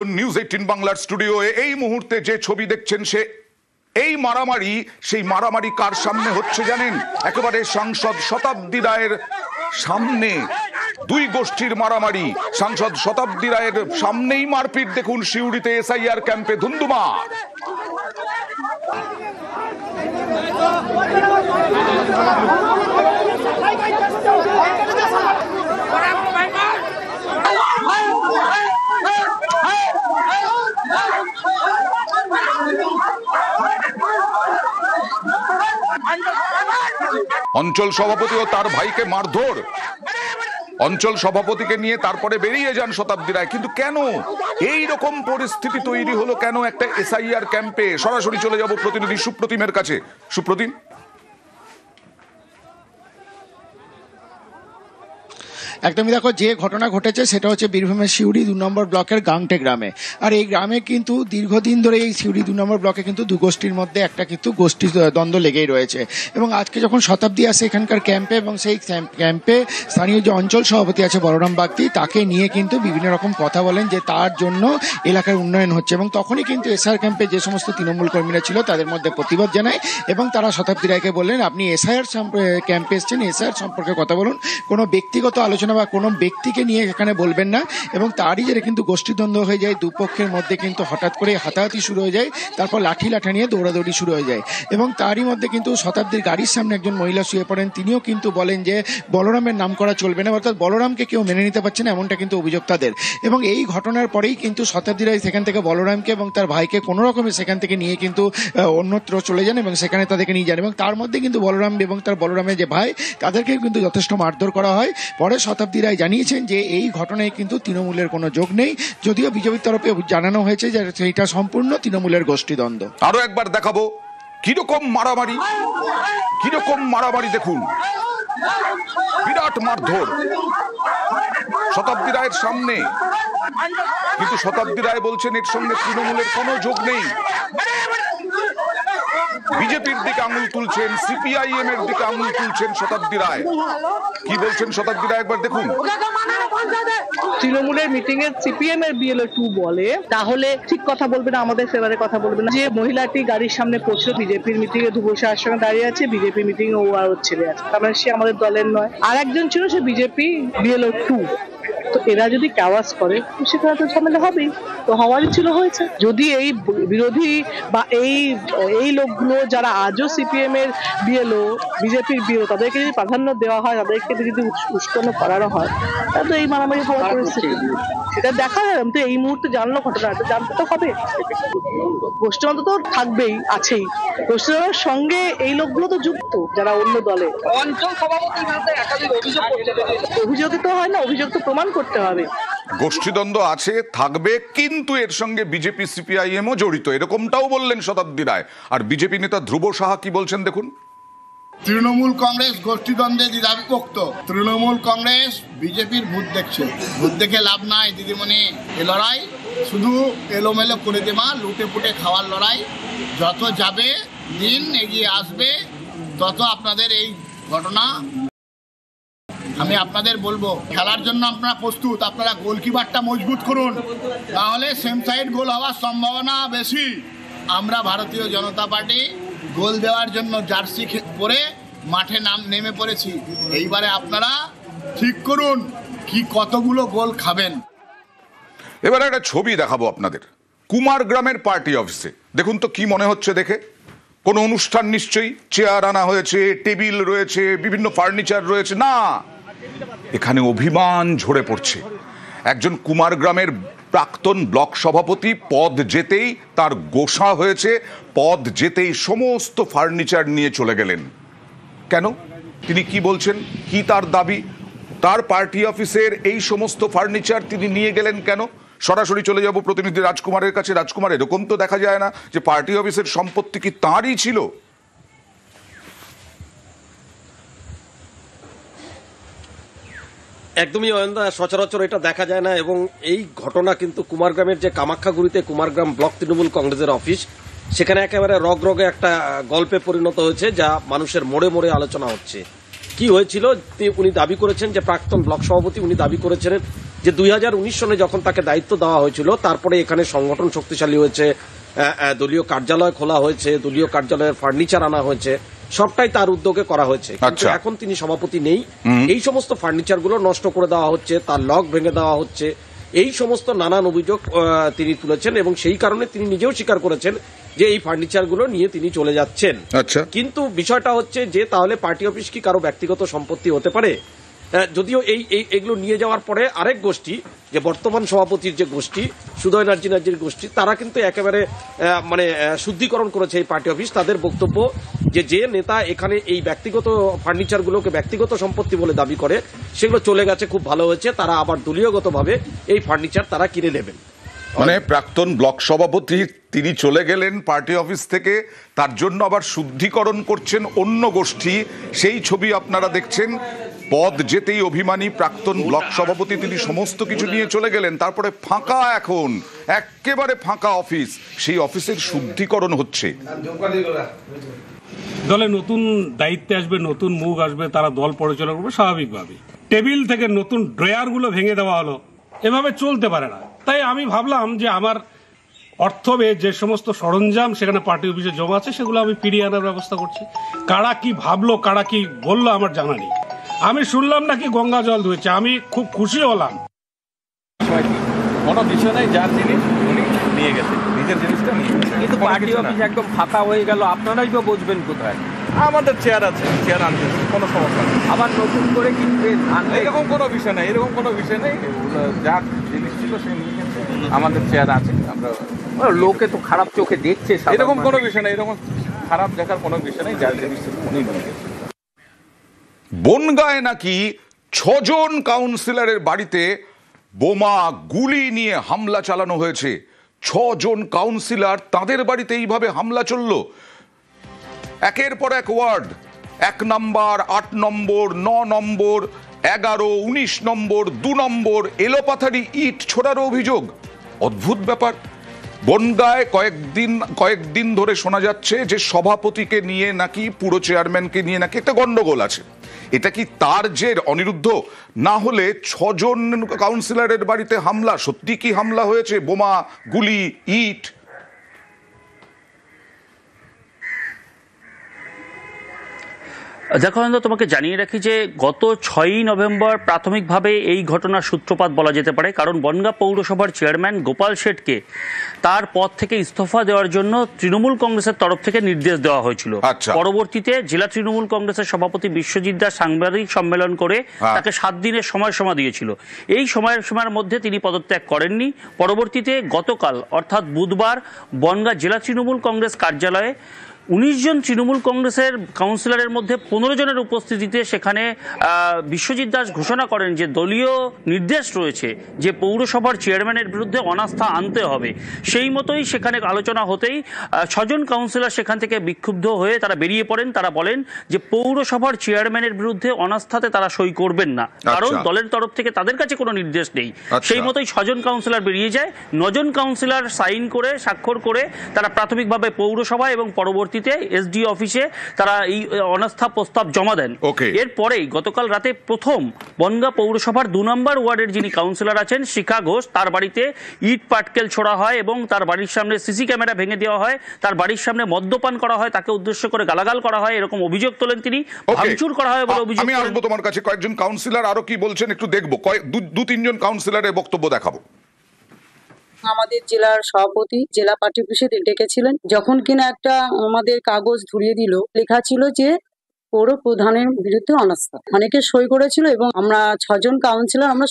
News 18 বাংলার স্টুডিওয়ে এই মুহূর্তে যে ছবি দেখছেন এই মারামারি, সেই মারামারি কার সামনে হচ্ছে জানেন? একেবারে সাংসদ শতাব্দী রায়ের সামনে দুই গোষ্ঠীর মারামারি। সাংসদ শতাব্দী রায়ের সামনেই মারপিট। দেখুন সিউড়িতে এসআইআর ক্যাম্পে ধুন্ধুমার। অঞ্চল সভাপতি ও তার ভাইকে মারধর, অঞ্চল সভাপতিকে নিয়ে তারপরে বেরিয়ে যান শতাব্দী রায়। কিন্তু কেন এই রকম পরিস্থিতি তৈরি হলো কেন একটা এসআইআর ক্যাম্পে? সরাসরি চলে যাব প্রতিনিধি সুপ্রতিমের কাছে। সুপ্রতিম, একদমই দেখো, যে ঘটনা ঘটেছে সেটা হচ্ছে বীরভূমের সিউড়ি 2 নম্বর ব্লকের গাংটে গ্রামে। আর এই গ্রামে কিন্তু দীর্ঘদিন ধরে এই সিউড়ি 2 নম্বর ব্লকে কিন্তু দু গোষ্ঠীর মধ্যে একটা কিন্তু গোষ্ঠী দ্বন্দ্ব লেগেই রয়েছে। এবং আজকে যখন শতাব্দী আসে এখানকার ক্যাম্পে, এবং সেই ক্যাম্পে স্থানীয় যে অঞ্চল সভাপতি আছে বলরাম বাগদি, তাকে নিয়ে কিন্তু বিভিন্ন রকম কথা বলেন যে তার জন্য এলাকার উন্নয়ন হচ্ছে। এবং তখনই কিন্তু এসআইআর ক্যাম্পে যে সমস্ত তৃণমূল কর্মীরা ছিল তাদের মধ্যে প্রতিবাদ জানায়, এবং তারা শতাব্দী রায়কে বললেন, আপনি এসআইআর ক্যাম্পে এসছেন, এসআইআর সম্পর্কে কথা বলুন, কোনো ব্যক্তিগত আলোচনা বা কোনো ব্যক্তিকে নিয়ে এখানে বলবেন না। এবং তারই জেরে কিন্তু গোষ্ঠীদ্বন্দ্ব হয়ে যায়, দুপক্ষের মধ্যে কিন্তু হঠাৎ করে হাতাহাতি শুরু হয়ে যায়, তারপর লাঠি লাঠা নিয়ে দৌড়াদৌড়ি শুরু হয়ে যায়। এবং তারই মধ্যে কিন্তু শতাব্দীর গাড়ির সামনে একজন মহিলা শুয়ে পড়েন, তিনিও কিন্তু বলেন যে বলরামের নাম করা চলবে না, অর্থাৎ বলরামকে কেউ মেনে নিতে পারছে না, এমনটা কিন্তু অভিযোগ তাদের। এবং এই ঘটনার পরেই কিন্তু শতাব্দী রায় সেখান থেকে বলরামকে এবং তার ভাইকে কোনো রকমের সেখান থেকে নিয়ে কিন্তু অন্যত্র চলে যান এবং সেখানে তাদেরকে নিয়ে যান। এবং তার মধ্যে কিন্তু বলরাম এবং তার বলরামের যে ভাই, তাদেরকে কিন্তু যথেষ্ট মারধর করা হয়। পরে শতাব্দী রায় জানিয়েছেন যে এই ঘটনায় কিন্তু তৃণমূলের কোনো যোগ নেই, যদিও বিজেপির তরফে জানানো হয়েছে যে সেইটা সম্পূর্ণ তৃণমূলের গোষ্ঠীদ্বন্দ্ব। আরো একবার দেখাবো কিরকম মারামারি, কিরকম মারামারি। দেখুন বিরাট মারধর শতাব্দী রায়ের সামনে, কিন্তু শতাব্দী রায় বলছেন এর সঙ্গে তৃণমূলের কোনো যোগ নেই। বিজেপির দিকে আঙুল তুলছেন, সিপিআইএম এর দিকে আঙুল তুলছেন শতাব্দী রায়। কি বলছেন শতাব্দী রায় একবার দেখুন। তৃণমূলের মিটিং এ সিপিএম এর বিএলও 2 বলে, তাহলে ঠিক কথা বলবে না, আমাদের ফেভারে কথা বলবে না। যে মহিলাটি গাড়ির সামনে পৌঁছলো, বিজেপির মিটিং এ দুবসার সঙ্গে দাঁড়িয়ে আছে, বিজেপি মিটিং এ ও আর ওর ছেলে আছে, তার মানে সে আমাদের দলের নয়। আর একজন ছিল সে বিজেপি বিএলও 2। তো এরা যদি কাওয়াজ করে সেখানে তো ঝামেলা হবেই, তো হওয়ারই ছিল, হয়েছে। যদি এই বিরোধী বা এই লোকগুলো যারা আজও সিপিএম এর বিএলও, বিজেপির বিএলও, তাদেরকে যদি প্রাধান্য দেওয়া হয়, তাদেরকে যদি উস্কানো করানো হয়, তাহলে তো এই মারামারি হওয়ার পরিস্থিতি। সেটা দেখা যায়, তো এই মুহূর্তে জানলো ঘটনাটা, জানতে তো হবে। গোষ্ঠীদ্বন্দ্ব তো থাকবেই, আছেই। গোষ্ঠীদ্বন্দ্বের সঙ্গে এই লোকগুলো তো যুক্ত, যারা অন্য দলে। অঞ্চল সভাপতি অভিযোগ তো হয় না, অভিযোগ তো প্রমাণ করতে হবে। গোষ্ঠীদ্বন্দ্ব আছে, থাকবে, কিন্তু এর সঙ্গে বিজেপি সিপিআইএমও জড়িত, এরকমটাও বললেন শতাব্দী রায়। আর বিজেপি নেতা ধ্রুব সাহা কি বলছেন দেখুন। তৃণমূল কংগ্রেস গোষ্ঠীদ্বন্দ্বে দ্বিধাবিভক্ত। তৃণমূল কংগ্রেস বিজেপির ভূত দেখছে, ভূত দেখে লাভ নাই দিদিমণি। এ লড়াই শুধু এলোমেলো করে দেওয়া, লুটে পুটে খাওয়ার লড়াই। যত যাবে দিন এগিয়ে আসবে, তত আপনাদের এই ঘটনা, আমি আপনাদের বলবো, খেলার জন্য আপনারা প্রস্তুত, আপনারা গোলকিপারটা মজবুত করুন, তাহলে সেম সাইড গোল হওয়ার সম্ভাবনা বেশি। আমরা ভারতীয় জনতা পার্টি গোল দেওয়ার জন্য জার্সি পরে মাঠে নেমে পড়েছি। এইবারে আপনারা ঠিক করুন কি কতগুলো গোল খাবেন। এবারে একটা ছবি দেখাবো আপনাদের কুমার গ্রামের পার্টি অফিসে। দেখুন তো কি মনে হচ্ছে দেখে। কোনো অনুষ্ঠান নিশ্চয়ই, চেয়ার আনা হয়েছে, টেবিল রয়েছে, বিভিন্ন ফার্নিচার রয়েছে। না, এখানে অভিমান ঝরে পড়ছে। একজন কুমার গ্রামের প্রাক্তন ব্লক সভাপতি, পদ যেতেই তার গোসা হয়েছে, পদ যেতেই সমস্ত ফার্নিচার নিয়ে চলে গেলেন। কেন? তিনি কি বলছেন, কি তার দাবি? তার পার্টি অফিসের এই সমস্ত ফার্নিচার তিনি নিয়ে গেলেন কেন? সরাসরি চলে যাব প্রতিনিধি রাজকুমারের কাছে। রাজকুমার, এরকম তো দেখা যায় না যে পার্টি অফিসের সম্পত্তি কি তাঁরই ছিল? একদমই অয়ন্দা, সচরাচর এটা দেখা যায় না। এবং এই ঘটনা কিন্তু কুমারগ্রামের যে কামাখ্যাগুড়িতে কুমারগ্রাম ব্লক তৃণমূল কংগ্রেসের অফিস, সেখানে একেবারে রগে একটা গল্পে পরিণত হয়েছে, যা মানুষের মোড়ে মোড়ে আলোচনা হচ্ছে। কি হয়েছিল উনি দাবি করেছেন, যে প্রাক্তন ব্লক সভাপতি উনি দাবি করেছিলেন যে যে 2019 সনে যখন তাকে দায়িত্ব দেওয়া হয়েছিল, তারপরে এখানে সংগঠন শক্তিশালী হয়েছে, দলীয় কার্যালয় খোলা হয়েছে, দলীয় কার্যালয়ের ফার্নিচার আনা হয়েছে, সবটাই তার উদ্যোগে করা হয়েছে। কিন্তু আচ্ছা। এখন তিনি সভাপতি নেই, এই সমস্ত ফার্নিচার গুলো নষ্ট করে দেওয়া হচ্ছে, তার লক ভেঙে দেওয়া হচ্ছে, এই সমস্ত নানান অভিযোগ তিনি তুলেছেন এবং সেই কারণে তিনি নিজেও স্বীকার করেছেন যে এই ফার্নিচার গুলো নিয়ে তিনি চলে যাচ্ছেন। আচ্ছা। কিন্তু বিষয়টা হচ্ছে যে তাহলে পার্টি অফিস কি কারো ব্যক্তিগত সম্পত্তি হতে পারে? যদিও এইগুলো নিয়ে যাওয়ার পরে আরেক গোষ্ঠী, যে বর্তমান সভাপতির যে গোষ্ঠী সুদয় নার্জির গোষ্ঠী, তারা কিন্তু একেবারে শুদ্ধিকরণ করেছে এই পার্টি অফিস। তাদের বক্তব্য যে নেতা এখানে এই ব্যক্তিগত ফার্নিচারগুলোকে ব্যক্তিগত সম্পত্তি বলে দাবি করে, সেগুলো চলে গেছে, খুব ভালো হয়েছে, তারা আবার দলীয়গতভাবে এই ফার্নিচার তারা কিনে নেবেন। মানে প্রাক্তন ব্লক সভাপতি তিনি চলে গেলেন পার্টি অফিস থেকে, তার জন্য আবার শুদ্ধিকরণ করছেন অন্য গোষ্ঠী, সেই ছবি আপনারা দেখছেন। পদ যেতেই অভিমানী প্রাক্তন ব্লক সভাপতি তিনি সমস্ত কিছু নিয়ে চলে গেলেন, তারপরে ফাঁকা, এখন একেবারে ফাঁকা অফিস, সেই অফিসের শুদ্ধিকরণ হচ্ছে। দলে নতুন দায়িত্বে আসবে, নতুন মুখ আসবে, তারা দল পরিচালনা করবে স্বাভাবিকভাবে। টেবিল থেকে নতুন ড্রয়ারগুলো ভেঙে দেওয়া হলো, এভাবে চলতে পারে না। তাই আমি ভাবলাম যে আমার অর্থ ব্যয়ে যে সমস্ত সরঞ্জাম সেখানে পার্টি অফিসে জমা আছে সেগুলো আমি ফিরিয়ে আনার ব্যবস্থা করছি। কারা কি ভাবলো, কারা কি বললো আমার জানা নেই। আমি শুনলাম নাকি গঙ্গা জল ধুয়েছে, আমি খুব খুশি হলাম। কোনো বিষয় নাই, যার জিনিস উনি নিয়ে গেছে, নিজের জিনিসটা নিয়ে গেছে। কিন্তু পার্টি অফিস একদম ফাঁকা হয়ে গেল, আপনারাই তো বুঝবেন কোথায়। আমাদের চেয়ার আছে, চেয়ার আনতে কোনো সমস্যা নেই। আবার নতুন করে কিনবে এরকম কোনো বিষয় নেই, এরকম কোনো বিষয় নেই। যার জিনিস ছিল সে নিয়ে গেছে, আমাদের চেয়ার আছে। আমরা লোকে তো খারাপ চোখে দেখছে, এরকম কোনো বিষয় নেই, এরকম খারাপ দেখার কোনো বিষয় নেই। যার জিনিস ছিল উনি নিয়ে গেছে। বনগাঁয় নাকি 6 জন কাউন্সিলরের বাড়িতে বোমা গুলি নিয়ে হামলা চালানো হয়েছে। 6 জন কাউন্সিলর, তাদের বাড়িতে এইভাবে হামলা চলল। একের পর এক ওয়ার্ড, 1 নম্বর, 8 নম্বর, 9 নম্বর, 11, 19 নম্বর, 2 নম্বর, এলোপাথারি ইট ছোড়ার অভিযোগ। অদ্ভুত ব্যাপার। বনগাঁয় কয়েকদিন ধরে শোনা যাচ্ছে যে সভাপতিকে নিয়ে নাকি, পুরো চেয়ারম্যানকে নিয়ে নাকি একটা গন্ডগোল আছে। এটা কি তার জের অনিরুদ্ধ? না হলে 6 জন কাউন্সিলরের বাড়িতে হামলা, সত্যি কি হামলা হয়েছে? বোমা, গুলি, ইট? দেখো, তোমাকে জানিয়ে রাখি যে গত 6ই নভেম্বর প্রাথমিকভাবে এই ঘটনার সূত্রপাত বলা যেতে পারে, কারণ বনগাঁ পৌরসভার চেয়ারম্যান গোপাল শেঠকে তার পদ থেকে ইস্তফা দেওয়ার জন্য তৃণমূল কংগ্রেসের তরফ থেকে নির্দেশ দেওয়া হয়েছিল। পরবর্তীতে জেলা তৃণমূল কংগ্রেসের সভাপতি বিশ্বজিৎ দাস সাংবাদিক সম্মেলন করে তাকে 7 দিনের সময়সীমা দিয়েছিল। এই সময়সীমার মধ্যে তিনি পদত্যাগ করেননি। পরবর্তীতে গতকাল অর্থাৎ বুধবার বনগাঁ জেলা তৃণমূল কংগ্রেস কার্যালয়ে 19 জন তৃণমূল কংগ্রেসের কাউন্সিলরের মধ্যে 15 জনের উপস্থিতিতে সেখানে বিশ্বজিৎ দাস ঘোষণা করেন যে দলীয় নির্দেশ রয়েছে যে পৌরসভার চেয়ারম্যানের বিরুদ্ধে অনাস্থা আনতে হবে। সেই মতোই সেখানে আলোচনা হতেই 6 জন কাউন্সিলর সেখান থেকে বিক্ষুব্ধ হয়ে তারা বেরিয়ে পড়েন। তারা বলেন যে পৌরসভার চেয়ারম্যানের বিরুদ্ধে অনাস্থাতে তারা সই করবেন না, কারণ দলের তরফ থেকে তাদের কাছে কোনো নির্দেশ নেই। সেই মতোই 6 জন কাউন্সিলর বেরিয়ে যায়। 9 জন কাউন্সিলর সাইন করে, স্বাক্ষর করে তারা প্রাথমিকভাবে পৌরসভা এবং পরবর্তী এসডি অফিসে তারা এই অনাস্থা প্রস্তাব জমা দেন। এরপরেই গতকাল রাতে প্রথম বনগাঁ পৌরসভার 2 নম্বর ওয়ার্ডের যিনি কাউন্সিলর আছেন শিখা ঘোষ, তার বাড়িতে ইট পাটকেল ছোড়া হয় এবং তার বাড়ির সামনে সিসি ক্যামেরা ভেঙে দেওয়া হয়, তার বাড়ির সামনে মদ্যপান করা হয়, তাকে উদ্দেশ্য করে গালাগাল করা হয়, এরকম অভিযোগ তোলেন তিনি। ভাঙচুর করা হয় বলে অভিযোগ। আমি আসবো তোমার কাছে, কয়েকজন কাউন্সিলর আরো কি বলছেন একটু দেখবো, 2-3 জন কাউন্সিলরের বক্তব্য দেখাবো। আমাদের জেলার সভাপতি জেলা পার্টি অফিসে ডেকেছিলেন, যখন কিনা একটা আমাদের কাগজ ধরিয়ে দিল, লেখা ছিল যে পৌর প্রধানের বিরুদ্ধে অনাস্থা। অনেকে সই করেছিল এবং আমরা 6 জন কাউন্সিলর আমরা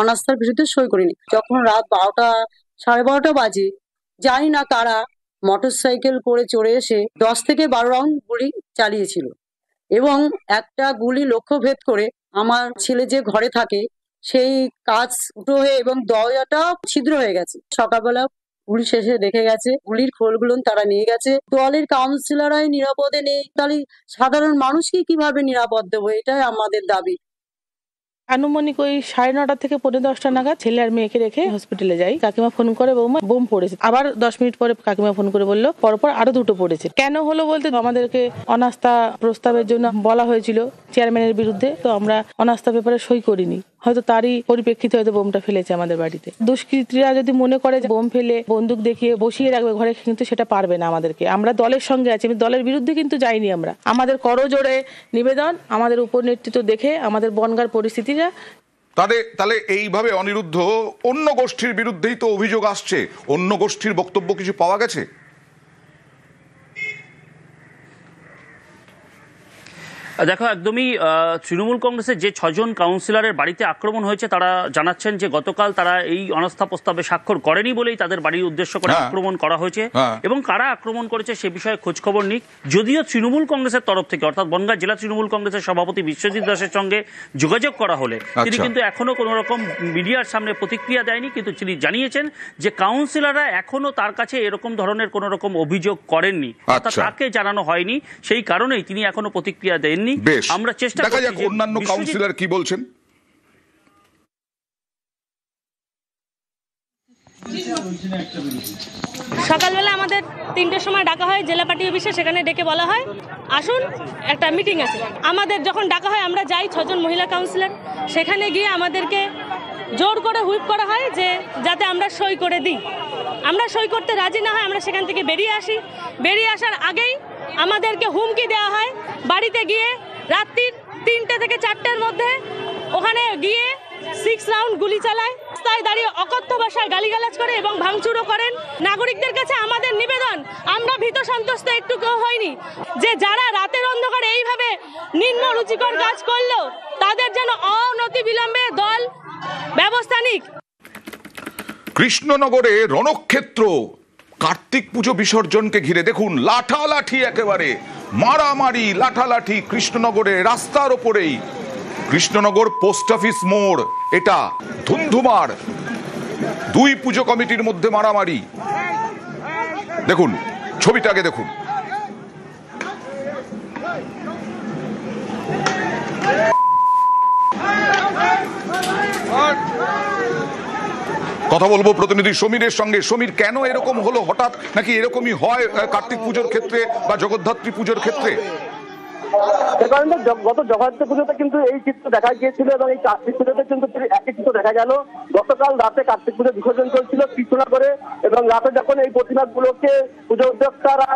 অনাস্থার বিরুদ্ধে সই করিনি। যখন রাত 12টা 12:30 বাজে, জানি না কারা মোটরসাইকেল করে চড়ে এসে 10 থেকে 12 রাউন্ড গুলি চালিয়েছিল এবং একটা গুলি লক্ষ্যভেদ করে আমার ছেলে যে ঘরে থাকে সেই কাঁচ ফুটো হয়ে এবং দরজাটা ছিদ্র হয়ে গেছে। সকালবেলা পুলিশ এসে দেখে গেছে, গুলির খোলগুলো তারা নিয়ে গেছে। দলের কাউন্সিলররাই নিরাপদে নেই, তাহলে সাধারণ মানুষকে কিভাবে নিরাপদ দেবো? এটাই আমাদের দাবি। আনুমানিক ওই 9:30 থেকে 10:45 নাগাদ ছেলে আর মেয়েকে রেখে হসপিটালে যাই। কাকিমা ফোন করে বৌমা বোম পড়েছে। আবার 10 মিনিট পরে কাকিমা ফোন করে বললো পরপর আরো 2টো পড়েছে। কেন হলো বলতে আমাদেরকে অনাস্থা প্রস্তাবের জন্য বলা হয়েছিল চেয়ারম্যানের বিরুদ্ধে, তো আমরা অনাস্থা পেপারে সই করিনি। হয়তো তারই পরিপ্রেক্ষিতে হয়তো বোমটা ফেলেছে আমাদের বাড়িতে। দুষ্কৃতীরা যদি মনে করে যে বোম ফেলে বন্দুক দেখিয়ে বসিয়ে রাখবে ঘরে, কিন্তু সেটা পারবে না আমাদেরকে। আমরা দলের সঙ্গে আছি, আমি দলের বিরুদ্ধে কিন্তু যাইনি। আমরা আমাদের করজোড়ে নিবেদন, আমাদের উপর নেতৃত্ব দেখে আমাদের বনগার পরিস্থিতিটা। তাহলে এইভাবে অনিরুদ্ধ অন্য গোষ্ঠীর বিরুদ্ধেই তো অভিযোগ আসছে, অন্য গোষ্ঠীর বক্তব্য কিছু পাওয়া গেছে? দেখো, একদমই তৃণমূল কংগ্রেসের যে 6 জন কাউন্সিলরের বাড়িতে আক্রমণ হয়েছে তারা জানাচ্ছেন যে গতকাল তারা এই অনাস্থা প্রস্তাবে স্বাক্ষর করেনি বলেই তাদের বাড়ির উদ্দেশ্য করে আক্রমণ করা হয়েছে, এবং কারা আক্রমণ করেছে সে বিষয়ে খোঁজখবর নিক। যদিও তৃণমূল কংগ্রেসের তরফ থেকে, অর্থাৎ বনগাঁ জেলা তৃণমূল কংগ্রেসের সভাপতি বিশ্বজিৎ দাসের সঙ্গে যোগাযোগ করা হলে তিনি কিন্তু এখনো কোনো রকম মিডিয়ার সামনে প্রতিক্রিয়া দেয়নি, কিন্তু তিনি জানিয়েছেন যে কাউন্সিলররা এখনো তার কাছে এরকম ধরনের কোনো রকম অভিযোগ করেননি, অর্থাৎ তাকে জানানো হয়নি, সেই কারণেই তিনি এখনো প্রতিক্রিয়া দেননি। আমরা চেষ্টা দেখা যাক অন্যান্য কাউন্সিলর কি বলছেন। সকালবেলা আমাদের 3টের সময় ডাকা হয় জেলা পার্টি অফিসে, সেখানে ডেকে বলা হয় আসুন একটা মিটিং আছে। আমাদের যখন ডাকা হয় আমরা যাই 6 জন মহিলা কাউন্সিলর, সেখানে গিয়ে আমাদেরকে জোর করে হুইপ করা হয় যে যাতে আমরা সই করে দিই। আমরা সই করতে রাজি না হয় আমরা সেখান থেকে বেরিয়ে আসি। বেরিয়ে আসার আগেই আমাদেরকে হুমকি দেওয়া হয় বাড়িতে গিয়ে রাত্রির 3টে থেকে 4টের মধ্যে ওখানে গিয়ে 6 রাউন্ড গুলি চালায়, রাস্তায় দাঁড়িয়ে অকথ্য ভাষায় গালিগালাজ করে এবং ভাঙচুরও করেন। নাগরিকদের কাছে আমাদের নিবেদন, আমরা ভীত সন্ত্রস্ত একটুকুও হয়নি যে যারা রাতের অন্ধকারে এইভাবে নিম্ন রুচিকর কাজ করলো তাদের যেন অনতি বিলম্বে দল ব্যবস্থা নিক। কৃষ্ণনগরে রণক্ষেত্র কার্তিক পুজো বিসর্জনকে ঘিরে দেখুন লাঠালাঠি, একেবারে মারামারি, লাঠালাঠি কৃষ্ণনগরে রাস্তার ওপরেই। কৃষ্ণনগর পোস্ট অফিস মোড়, এটা ধুন্ধুমার, 2 পুজো কমিটির মধ্যে মারামারি। দেখুন ছবিটাকে দেখুন। কথা বলবো প্রতিনিধি সমীরের সঙ্গে। সমীর, কেন এরকম হলো হঠাৎ, নাকি এরকমই হয় কার্তিক পুজোর ক্ষেত্রে বা জগদ্ধাত্রী পুজোর ক্ষেত্রে? গত জগদ্ধাত্রী পুজোতে কিন্তু এই চিত্র দেখা গিয়েছিল এবং এই কার্তিক পুজোতে কিন্তু একই চিত্র দেখা গেল। গতকাল রাতে কার্তিক পুজো বিসর্জন চলছিল কৃষ্ণনগরে, এবং রাতে যখন এই প্রতিমাগুলোকে পুজো উদ্যোক্তারা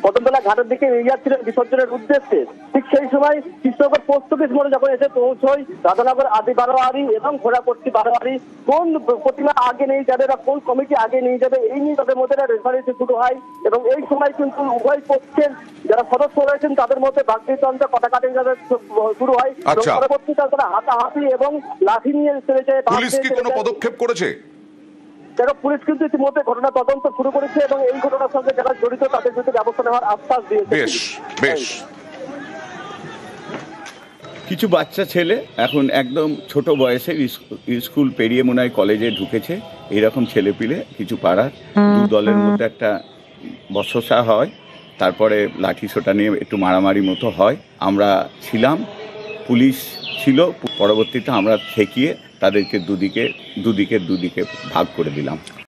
কদমতলা ঘাটের দিকে নিয়ে যাচ্ছিলেন বিসর্জনের উদ্দেশ্যে, ঠিক সেই সময় কৃষ্ণনগর পোস্ট অফিস মোড়ে যখন এসে পৌঁছয় রাধানগর আদি বারোয়ারি এবং ঘোড়াপট্টি বারোয়ারি, কোন প্রতিমা আগে নিয়ে যাবে বা কোন কমিটি আগে নিয়ে যাবে এই নিয়ে তাদের মধ্যে রেফারেন্স শুরু হয়। এবং এই সময় কিন্তু উভয় পক্ষের যারা সদস্য রয়েছেন তাদের মধ্যে বাকবিতণ্ডা কটাকাটি শুরু হয়। পরবর্তীতে তারা হাতাহাতি এবং লাঠি নিয়ে চলে যায়। পুলিশ কি কোনো পদক্ষেপ করেছে? দেখো, পুলিশ কিন্তু ইতিমধ্যে ঘটনা তদন্ত শুরু করেছে এবং এই ঘটনার সঙ্গে যারা জড়িত তাদের বিরুদ্ধে ব্যবস্থা নেওয়ার আশ্বাস দিয়েছে। বেশ কিছু বাচ্চা ছেলে এখন একদম ছোট বয়সে স্কুল পেরিয়ে মনে হয় কলেজে ঢুকেছে, এইরকম ছেলেপিলে কিছু পাড়ার 2 দলের মধ্যে একটা বচসা হয়, তারপরে লাঠি সোটা নিয়ে একটু মারামারি মতো হয়। আমরা ছিলাম, পুলিশ ছিল, পরবর্তীতে আমরা ঠেকিয়ে তাদেরকে দুদিকে ভাগ করে দিলাম।